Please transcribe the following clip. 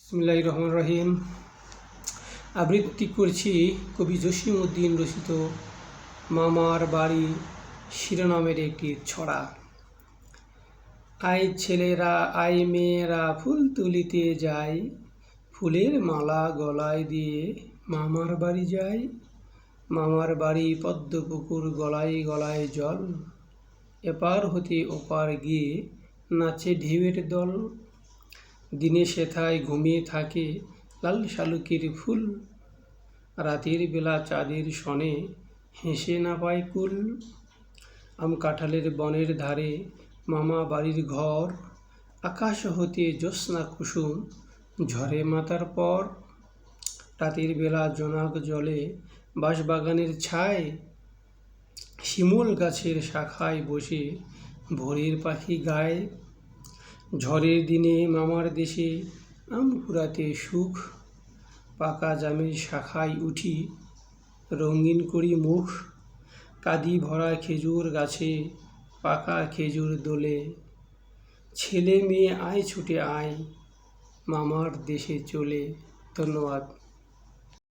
বিসমিল্লাহির রহমানির রহিম। আবৃত্তি করছি কবি জসিমউদ্দিন রচিত মামার বাড়ি শিরোনামের একটি ছড়া। আয় ছেলেরা আয় মেয়েরা ফুল তুলিতে যায়, ফুলের মালা গলায় দিয়ে মামার বাড়ি যায়। মামার বাড়ি পদ্মপুকুর, গলায় গলায় জল, এপার হতে ওপার গিয়ে নাচে ঢেউয়ের দল। দিনে সেথায় ঘুমিয়ে থাকে লাল শালুকের ফুল, রাতের বেলা চাঁদের সনে হেসে না পায় কুল। আম কাঁঠালের বনের ধারে মামা বাড়ির ঘর, আকাশ হতে জ্যোৎস্না কুসুম ঝরে মাতার পর। রাতের বেলা জোনাক জলে বাঁশবাগানের ছায়, শিমুল গাছের শাখায় বসে ভোরের পাখি গায়। ঝড়ের দিনে মামার দেশে আম কুড়াতে সুখ, পাকা জামের শাখায় উঠি রঙিন করি মুখ। কাঁদি ভরা খেজুর গাছে পাকা খেজুর দোলে, ছেলে মেয়ে আয় ছুটে আয় মামার দেশে চলে। ধন্যবাদ।